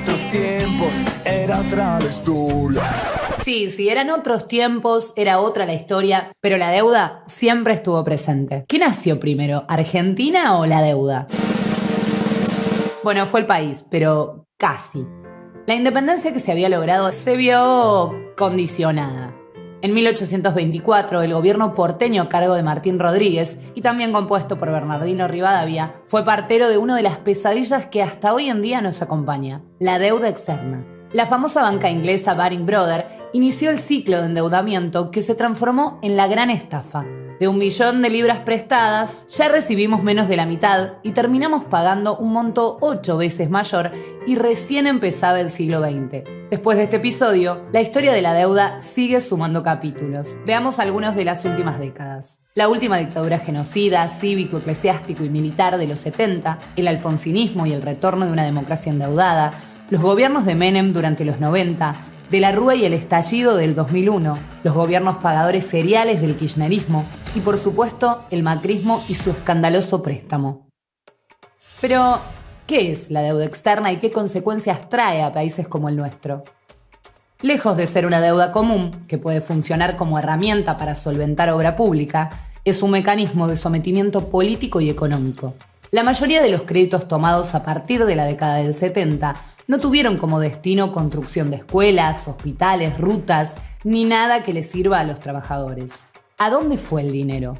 otros tiempos, era otra la historia. Sí, eran otros tiempos, era otra la historia, pero la deuda siempre estuvo presente. ¿Qué nació primero, Argentina o la deuda? Bueno, fue el país, pero casi. La independencia que se había logrado se vio condicionada. En 1824, el gobierno porteño a cargo de Martín Rodríguez, y también compuesto por Bernardino Rivadavia, fue partero de una de las pesadillas que hasta hoy en día nos acompaña, la deuda externa. La famosa banca inglesa Baring Brothers inició el ciclo de endeudamiento que se transformó en la gran estafa. De 1 millón de libras prestadas, ya recibimos menos de la mitad y terminamos pagando un monto 8 veces mayor y recién empezaba el siglo XX. Después de este episodio, la historia de la deuda sigue sumando capítulos. Veamos algunos de las últimas décadas. La última dictadura genocida, cívico, eclesiástico y militar de los 70, el alfonsinismo y el retorno de una democracia endeudada, los gobiernos de Menem durante los 90, de la Rúa y el estallido del 2001, los gobiernos pagadores seriales del kirchnerismo y, por supuesto, el macrismo y su escandaloso préstamo. Pero, ¿qué es la deuda externa y qué consecuencias trae a países como el nuestro? Lejos de ser una deuda común, que puede funcionar como herramienta para solventar obra pública, es un mecanismo de sometimiento político y económico. La mayoría de los créditos tomados a partir de la década del 70 no tuvieron como destino construcción de escuelas, hospitales, rutas, ni nada que les sirva a los trabajadores. ¿A dónde fue el dinero?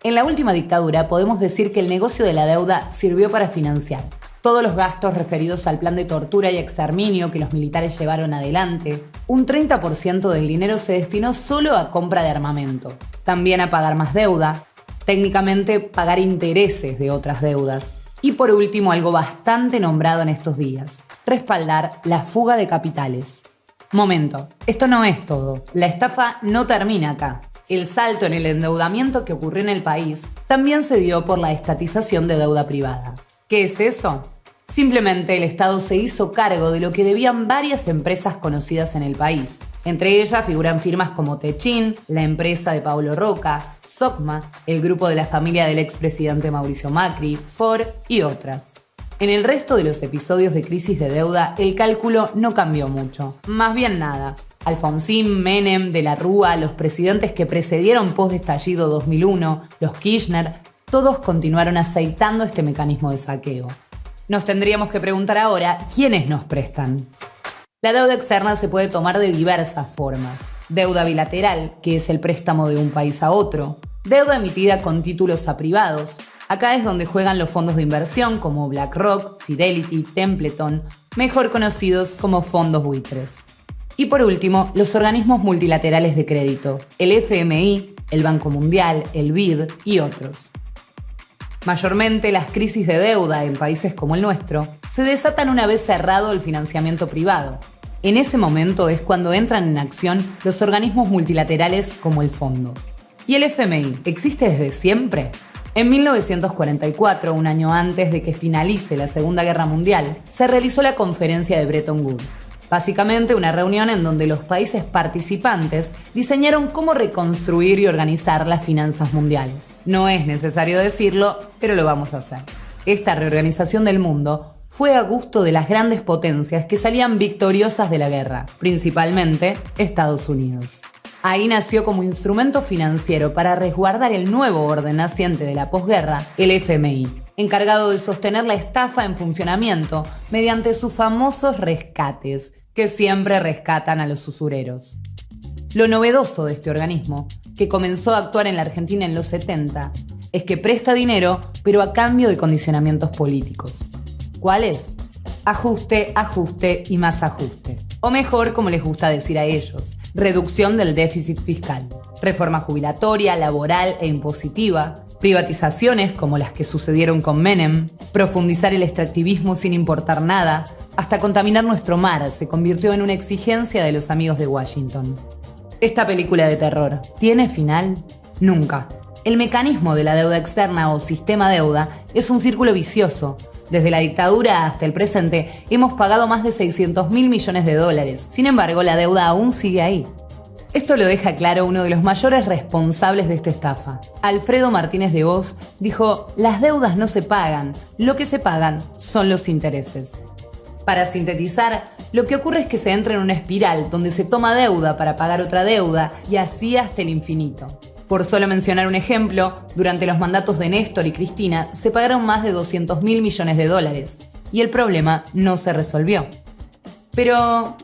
En la última dictadura podemos decir que el negocio de la deuda sirvió para financiar todos los gastos referidos al plan de tortura y exterminio que los militares llevaron adelante. Un 30% del dinero se destinó solo a compra de armamento, también a pagar más deuda, técnicamente pagar intereses de otras deudas. Y por último, algo bastante nombrado en estos días, respaldar la fuga de capitales. Momento, esto no es todo. La estafa no termina acá. El salto en el endeudamiento que ocurrió en el país también se dio por la estatización de deuda privada. ¿Qué es eso? Simplemente el Estado se hizo cargo de lo que debían varias empresas conocidas en el país. Entre ellas figuran firmas como Techin, la empresa de Pablo Roca, Socma, el grupo de la familia del expresidente Mauricio Macri, Ford y otras. En el resto de los episodios de crisis de deuda, el cálculo no cambió mucho. Más bien nada. Alfonsín, Menem, De la Rúa, los presidentes que precedieron post-estallido 2001, los Kirchner, todos continuaron aceitando este mecanismo de saqueo. Nos tendríamos que preguntar ahora, ¿quiénes nos prestan? La deuda externa se puede tomar de diversas formas. Deuda bilateral, que es el préstamo de un país a otro. Deuda emitida con títulos a privados. Acá es donde juegan los fondos de inversión como BlackRock, Fidelity, Templeton, mejor conocidos como fondos buitres. Y por último, los organismos multilaterales de crédito, el FMI, el Banco Mundial, el BID y otros. Mayormente las crisis de deuda en países como el nuestro se desatan una vez cerrado el financiamiento privado. En ese momento es cuando entran en acción los organismos multilaterales como el Fondo. ¿Y el FMI existe desde siempre? En 1944, un año antes de que finalice la Segunda Guerra Mundial, se realizó la Conferencia de Bretton Woods. Básicamente una reunión en donde los países participantes diseñaron cómo reconstruir y organizar las finanzas mundiales. No es necesario decirlo, pero lo vamos a hacer. Esta reorganización del mundo fue a gusto de las grandes potencias que salían victoriosas de la guerra, principalmente Estados Unidos. Ahí nació como instrumento financiero para resguardar el nuevo orden naciente de la posguerra, el FMI, encargado de sostener la estafa en funcionamiento mediante sus famosos rescates, que siempre rescatan a los usureros. Lo novedoso de este organismo, que comenzó a actuar en la Argentina en los 70, es que presta dinero, pero a cambio de condicionamientos políticos. ¿Cuáles? Ajuste, ajuste y más ajuste. O mejor, como les gusta decir a ellos, reducción del déficit fiscal, reforma jubilatoria, laboral e impositiva, privatizaciones como las que sucedieron con Menem, profundizar el extractivismo sin importar nada, hasta contaminar nuestro mar se convirtió en una exigencia de los amigos de Washington. Esta película de terror, ¿tiene final? Nunca. El mecanismo de la deuda externa o sistema deuda es un círculo vicioso. Desde la dictadura hasta el presente hemos pagado más de 600.000 millones de dólares. Sin embargo, la deuda aún sigue ahí. Esto lo deja claro uno de los mayores responsables de esta estafa. Alfredo Martínez de Hoz dijo: las deudas no se pagan, lo que se pagan son los intereses. Para sintetizar, lo que ocurre es que se entra en una espiral donde se toma deuda para pagar otra deuda y así hasta el infinito. Por solo mencionar un ejemplo, durante los mandatos de Néstor y Cristina se pagaron más de 200.000 millones de dólares y el problema no se resolvió. Pero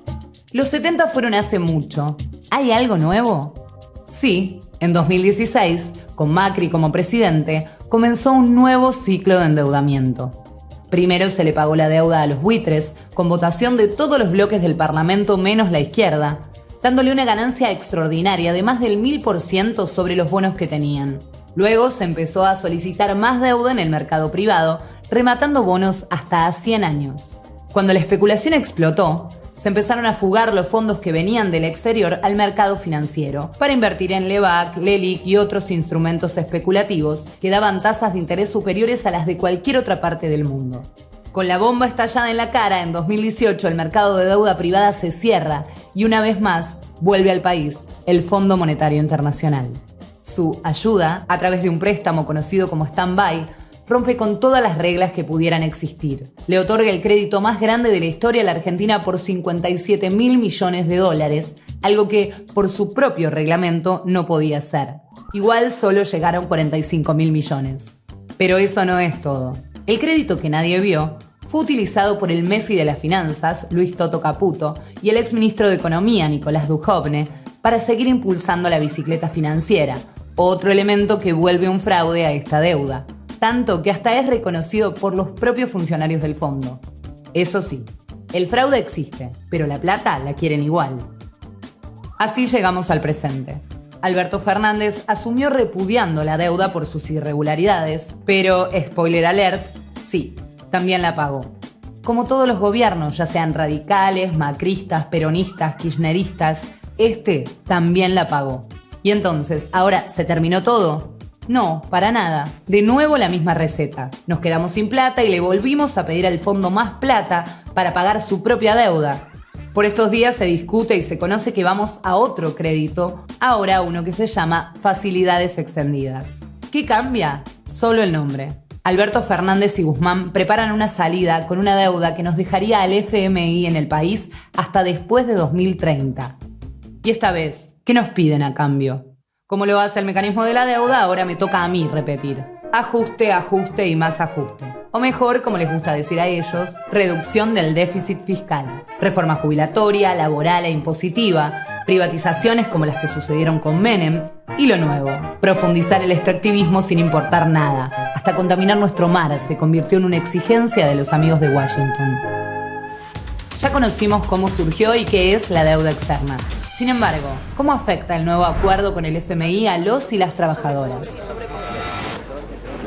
los 70 fueron hace mucho. ¿Hay algo nuevo? Sí, en 2016, con Macri como presidente, comenzó un nuevo ciclo de endeudamiento. Primero se le pagó la deuda a los buitres, con votación de todos los bloques del Parlamento menos la izquierda, dándole una ganancia extraordinaria de más del 1000% sobre los bonos que tenían. Luego se empezó a solicitar más deuda en el mercado privado, rematando bonos hasta a 100 años. Cuando la especulación explotó, se empezaron a fugar los fondos que venían del exterior al mercado financiero para invertir en LEVAC, LELIQ y otros instrumentos especulativos que daban tasas de interés superiores a las de cualquier otra parte del mundo. Con la bomba estallada en la cara, en 2018 el mercado de deuda privada se cierra y una vez más vuelve al país el Fondo Monetario Internacional. Su ayuda, a través de un préstamo conocido como stand-by, rompe con todas las reglas que pudieran existir. Le otorga el crédito más grande de la historia a la Argentina por 57.000 millones de dólares, algo que por su propio reglamento no podía ser. Igual solo llegaron 45.000 millones. Pero eso no es todo. El crédito que nadie vio fue utilizado por el Messi de las finanzas, Luis Toto Caputo, y el exministro de Economía, Nicolás Dujovne, para seguir impulsando la bicicleta financiera, otro elemento que vuelve un fraude a esta deuda. Tanto que hasta es reconocido por los propios funcionarios del fondo. Eso sí, el fraude existe, pero la plata la quieren igual. Así llegamos al presente. Alberto Fernández asumió repudiando la deuda por sus irregularidades, pero, spoiler alert, sí, también la pagó. Como todos los gobiernos, ya sean radicales, macristas, peronistas, kirchneristas, este también la pagó. Y entonces, ¿ahora se terminó todo? No, para nada. De nuevo la misma receta. Nos quedamos sin plata y le volvimos a pedir al fondo más plata para pagar su propia deuda. Por estos días se discute y se conoce que vamos a otro crédito, ahora uno que se llama Facilidades Extendidas. ¿Qué cambia? Solo el nombre. Alberto Fernández y Guzmán preparan una salida con una deuda que nos dejaría al FMI en el país hasta después de 2030. Y esta vez, ¿qué nos piden a cambio? Como lo hace el mecanismo de la deuda, ahora me toca a mí repetir. Ajuste, ajuste y más ajuste. O mejor, como les gusta decir a ellos, reducción del déficit fiscal. Reforma jubilatoria, laboral e impositiva, privatizaciones como las que sucedieron con Menem, y lo nuevo, profundizar el extractivismo sin importar nada. Hasta contaminar nuestro mar se convirtió en una exigencia de los amigos de Washington. Ya conocimos cómo surgió y qué es la deuda externa. Sin embargo, ¿cómo afecta el nuevo acuerdo con el FMI a los y las trabajadoras?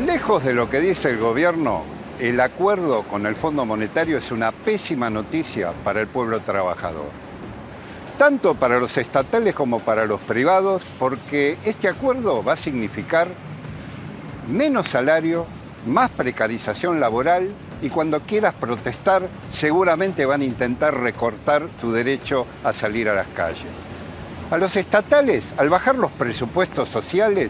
Lejos de lo que dice el gobierno, el acuerdo con el Fondo Monetario es una pésima noticia para el pueblo trabajador. Tanto para los estatales como para los privados, porque este acuerdo va a significar menos salario, más precarización laboral y cuando quieras protestar seguramente van a intentar recortar tu derecho a salir a las calles. A los estatales, al bajar los presupuestos sociales,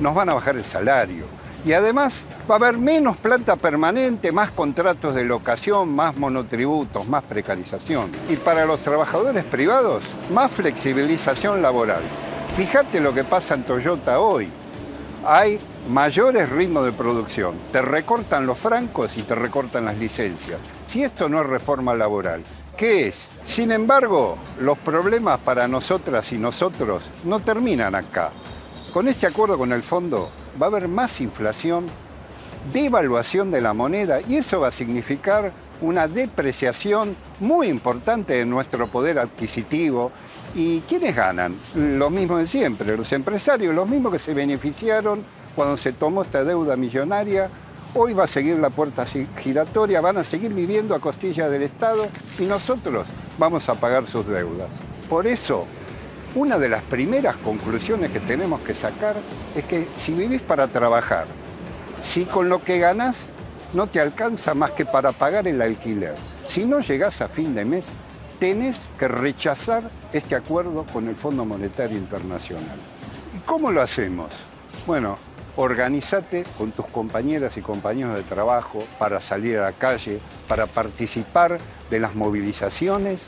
nos van a bajar el salario. Y además va a haber menos planta permanente, más contratos de locación, más monotributos, más precarización. Y para los trabajadores privados, más flexibilización laboral. Fíjate lo que pasa en Toyota hoy. Hay mayores ritmos de producción. Te recortan los francos y te recortan las licencias. Si esto no es reforma laboral, ¿qué es? Sin embargo, los problemas para nosotras y nosotros no terminan acá. Con este acuerdo con el fondo va a haber más inflación, devaluación de la moneda y eso va a significar una depreciación muy importante de nuestro poder adquisitivo. ¿Y quiénes ganan? Los mismos de siempre, los empresarios, los mismos que se beneficiaron cuando se tomó esta deuda millonaria. Hoy va a seguir la puerta giratoria, van a seguir viviendo a costilla del Estado y nosotros vamos a pagar sus deudas. Por eso, una de las primeras conclusiones que tenemos que sacar es que si vivís para trabajar, si con lo que ganás no te alcanza más que para pagar el alquiler, si no llegás a fin de mes, tenés que rechazar este acuerdo con el Fondo Monetario Internacional. ¿Y cómo lo hacemos? Bueno, Organízate con tus compañeras y compañeros de trabajo para salir a la calle, para participar de las movilizaciones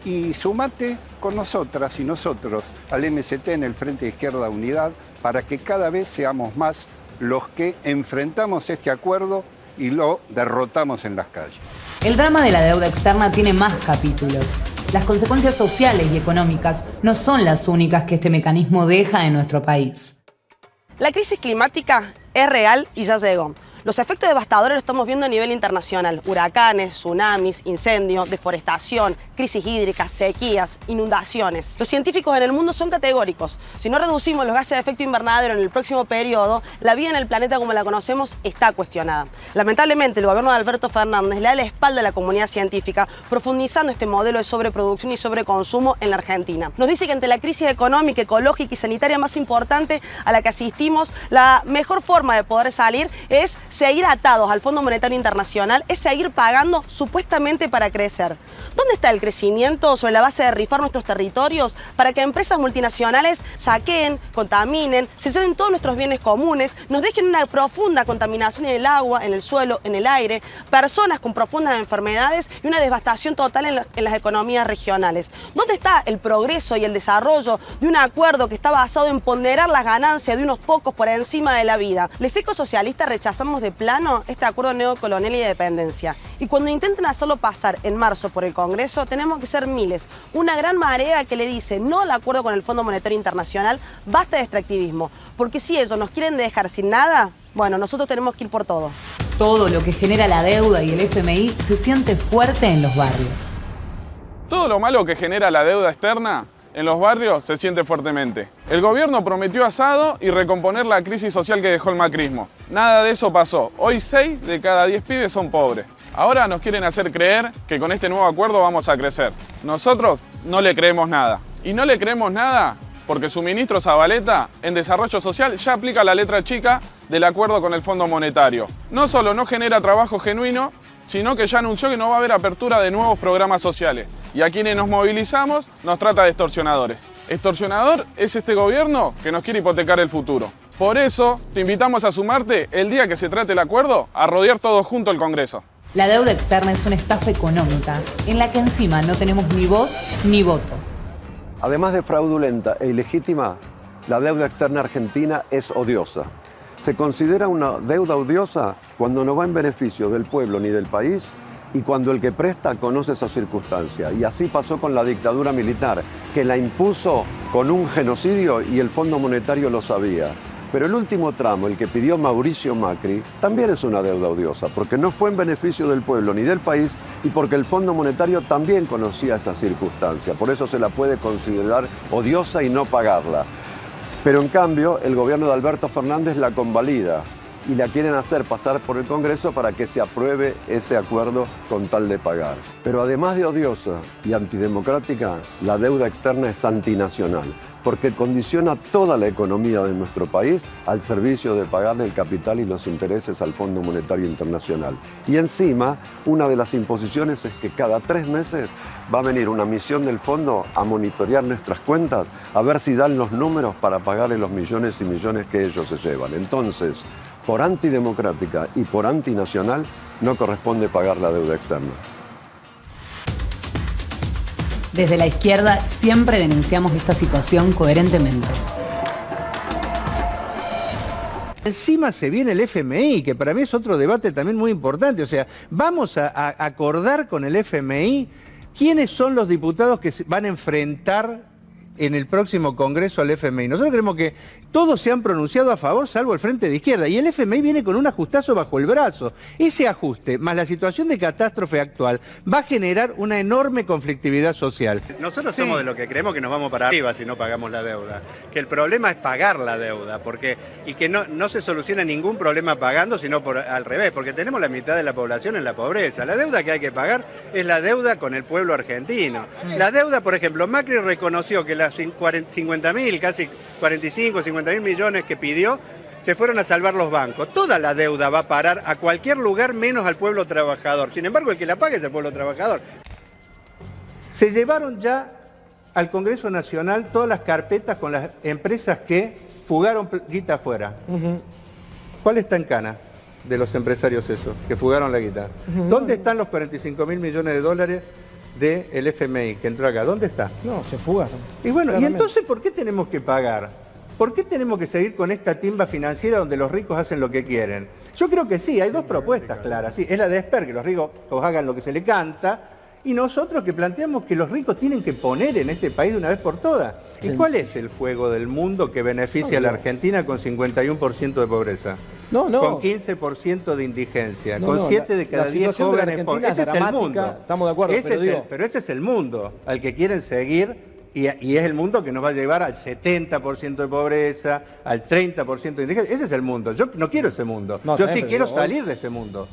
y sumate con nosotras y nosotros al MST en el Frente de Izquierda Unidad para que cada vez seamos más los que enfrentamos este acuerdo y lo derrotamos en las calles. El drama de la deuda externa tiene más capítulos. Las consecuencias sociales y económicas no son las únicas que este mecanismo deja en nuestro país. La crisis climática es real y ya llegó. Los efectos devastadores los estamos viendo a nivel internacional. Huracanes, tsunamis, incendios, deforestación, crisis hídricas, sequías, inundaciones. Los científicos en el mundo son categóricos. Si no reducimos los gases de efecto invernadero en el próximo periodo, la vida en el planeta como la conocemos está cuestionada. Lamentablemente, el gobierno de Alberto Fernández le da la espalda a la comunidad científica, profundizando este modelo de sobreproducción y sobreconsumo en la Argentina. Nos dice que ante la crisis económica, ecológica y sanitaria más importante a la que asistimos, la mejor forma de poder salir es seguir atados al Fondo Monetario Internacional, es seguir pagando supuestamente para crecer. ¿Dónde está el crecimiento sobre la base de rifar nuestros territorios para que empresas multinacionales saqueen, contaminen, se lleven todos nuestros bienes comunes, nos dejen una profunda contaminación en el agua, en el suelo, en el aire, personas con profundas enfermedades y una devastación total en las economías regionales? ¿Dónde está el progreso y el desarrollo de un acuerdo que está basado en ponderar las ganancias de unos pocos por encima de la vida? Los ecosocialistas rechazamos de plano este acuerdo neocolonial y de dependencia. Y cuando intenten hacerlo pasar en marzo por el Congreso, tenemos que ser miles. Una gran marea que le dice no al acuerdo con el Fondo Monetario Internacional, basta de extractivismo. Porque si ellos nos quieren dejar sin nada, bueno, nosotros tenemos que ir por todo. Todo lo que genera la deuda y el FMI se siente fuerte en los barrios. Todo lo malo que genera la deuda externa en los barrios se siente fuertemente. El gobierno prometió asado y recomponer la crisis social que dejó el macrismo. Nada de eso pasó. Hoy 6 de cada 10 pibes son pobres. Ahora nos quieren hacer creer que con este nuevo acuerdo vamos a crecer. Nosotros no le creemos nada. Y no le creemos nada porque su ministro Zabaleta en Desarrollo Social ya aplica la letra chica del acuerdo con el Fondo Monetario. No solo no genera trabajo genuino, sino que ya anunció que no va a haber apertura de nuevos programas sociales. Y a quienes nos movilizamos nos trata de extorsionadores. Extorsionador es este gobierno que nos quiere hipotecar el futuro. Por eso te invitamos a sumarte el día que se trate el acuerdo a rodear todos juntos el Congreso. La deuda externa es una estafa económica en la que encima no tenemos ni voz ni voto. Además de fraudulenta e ilegítima, la deuda externa argentina es odiosa. Se considera una deuda odiosa cuando no va en beneficio del pueblo ni del país y cuando el que presta conoce esa circunstancia. Y así pasó con la dictadura militar, que la impuso con un genocidio y el Fondo Monetario lo sabía. Pero el último tramo, el que pidió Mauricio Macri, también es una deuda odiosa, porque no fue en beneficio del pueblo ni del país y porque el Fondo Monetario también conocía esa circunstancia. Por eso se la puede considerar odiosa y no pagarla. Pero en cambio, el gobierno de Alberto Fernández la convalida y la quieren hacer pasar por el Congreso para que se apruebe ese acuerdo con tal de pagar. Pero además de odiosa y antidemocrática, la deuda externa es antinacional, porque condiciona toda la economía de nuestro país al servicio de pagarle el capital y los intereses al Fondo Monetario Internacional. Y encima, una de las imposiciones es que cada 3 meses va a venir una misión del fondo a monitorear nuestras cuentas, a ver si dan los números para pagarle los millones y millones que ellos se llevan. Entonces, por antidemocrática y por antinacional, no corresponde pagar la deuda externa. Desde la izquierda siempre denunciamos esta situación coherentemente. Encima se viene el FMI, que para mí es otro debate también muy importante. O sea, vamos a acordar con el FMI quiénes son los diputados que van a enfrentar en el próximo Congreso al FMI. Nosotros creemos que todos se han pronunciado a favor, salvo el Frente de Izquierda, y el FMI viene con un ajustazo bajo el brazo. Ese ajuste, más la situación de catástrofe actual, va a generar una enorme conflictividad social. Nosotros somos de los que creemos que nos vamos para arriba si no pagamos la deuda, que el problema es pagar la deuda, y que no se soluciona ningún problema pagando, sino al revés, porque tenemos la mitad de la población en la pobreza. La deuda que hay que pagar es la deuda con el pueblo argentino. La deuda, por ejemplo, Macri reconoció que las 50.000, casi 45, 50.000 millones que pidió, se fueron a salvar los bancos. Toda la deuda va a parar a cualquier lugar menos al pueblo trabajador. Sin embargo, el que la paga es el pueblo trabajador. Se llevaron ya al Congreso Nacional todas las carpetas con las empresas que fugaron guita afuera. ¿Cuál está en cana de los empresarios esos que fugaron la guita? ¿Dónde están los 45.000 millones de dólares del FMI que entró acá? ¿Dónde está? No, se fugaron. Y bueno, claramente. ¿y entonces por qué tenemos que pagar? ¿Por qué tenemos que seguir con esta timba financiera donde los ricos hacen lo que quieren? Yo creo que sí, hay dos propuestas claras. Sí, es la de Esper, que los ricos hagan lo que se les canta, y nosotros que planteamos que los ricos tienen que poner en este país de una vez por todas. ¿Y cuál es el juego del mundo que beneficia a la Argentina con 51% de pobreza? No. Con 15% de indigencia, con 7 de cada 10 jóvenes pobres. Ese es el mundo. Estamos de acuerdo, pero ese es el mundo al que quieren seguir. Y es el mundo que nos va a llevar al 70% de pobreza, al 30% de indigencia. Ese es el mundo. Yo no quiero ese mundo. Yo sí quiero salir de ese mundo.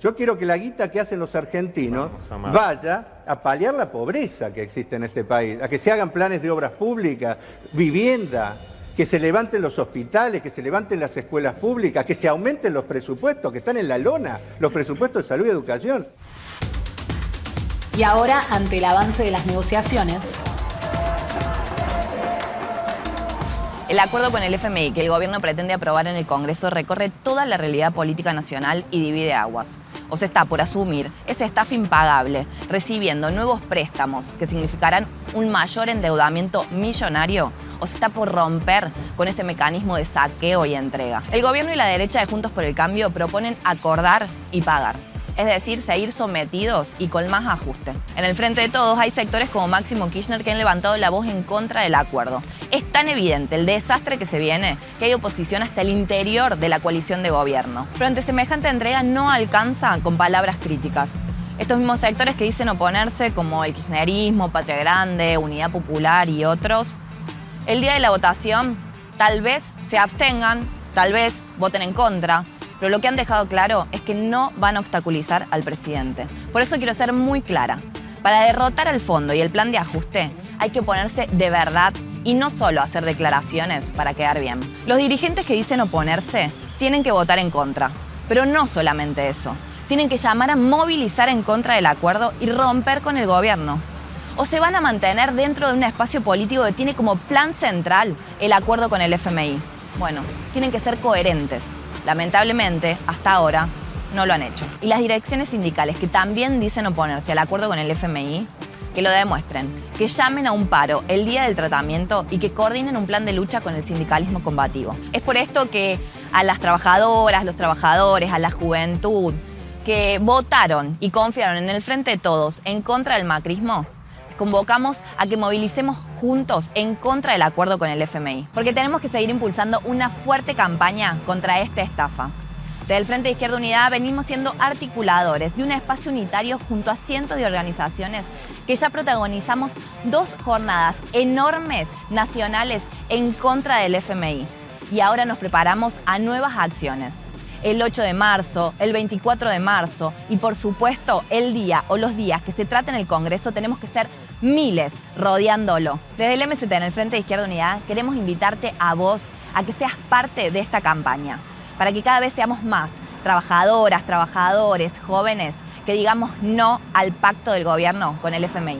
Yo quiero que la guita que hacen los argentinos vaya a paliar la pobreza que existe en este país, a que se hagan planes de obras públicas, vivienda, que se levanten los hospitales, que se levanten las escuelas públicas, que se aumenten los presupuestos que están en la lona, los presupuestos de salud y educación. Y ahora, ante el avance de las negociaciones, el acuerdo con el FMI que el gobierno pretende aprobar en el Congreso recorre toda la realidad política nacional y divide aguas. O se está por asumir ese staff impagable, recibiendo nuevos préstamos que significarán un mayor endeudamiento millonario, o se está por romper con ese mecanismo de saqueo y entrega. El gobierno y la derecha de Juntos por el Cambio proponen acordar y pagar. Es decir, seguir sometidos y con más ajuste. En el frente de todos hay sectores como Máximo Kirchner que han levantado la voz en contra del acuerdo. Es tan evidente el desastre que se viene que hay oposición hasta el interior de la coalición de gobierno. Pero ante semejante entrega no alcanza con palabras críticas. Estos mismos sectores que dicen oponerse, como el kirchnerismo, Patria Grande, Unidad Popular y otros, el día de la votación tal vez se abstengan, tal vez voten en contra, pero lo que han dejado claro es que no van a obstaculizar al presidente. Por eso quiero ser muy clara. Para derrotar al fondo y el plan de ajuste hay que oponerse de verdad y no solo hacer declaraciones para quedar bien. Los dirigentes que dicen oponerse tienen que votar en contra, pero no solamente eso. Tienen que llamar a movilizar en contra del acuerdo y romper con el gobierno. O se van a mantener dentro de un espacio político que tiene como plan central el acuerdo con el FMI. Bueno, tienen que ser coherentes. Lamentablemente, hasta ahora, no lo han hecho. Y las direcciones sindicales que también dicen oponerse al acuerdo con el FMI, que lo demuestren, que llamen a un paro el día del tratamiento y que coordinen un plan de lucha con el sindicalismo combativo. Es por esto que a las trabajadoras, los trabajadores, a la juventud que votaron y confiaron en el Frente de Todos en contra del macrismo, convocamos a que movilicemos juntos en contra del acuerdo con el FMI, porque tenemos que seguir impulsando una fuerte campaña contra esta estafa. Desde el Frente de Izquierda Unidad venimos siendo articuladores de un espacio unitario junto a cientos de organizaciones que ya protagonizamos 2 jornadas enormes nacionales en contra del FMI. Y ahora nos preparamos a nuevas acciones. El 8 de marzo, el 24 de marzo y por supuesto el día o los días que se trate en el Congreso tenemos que ser miles rodeándolo. Desde el MST en el Frente de Izquierda Unidad queremos invitarte a vos a que seas parte de esta campaña para que cada vez seamos más trabajadoras, trabajadores, jóvenes que digamos no al pacto del gobierno con el FMI.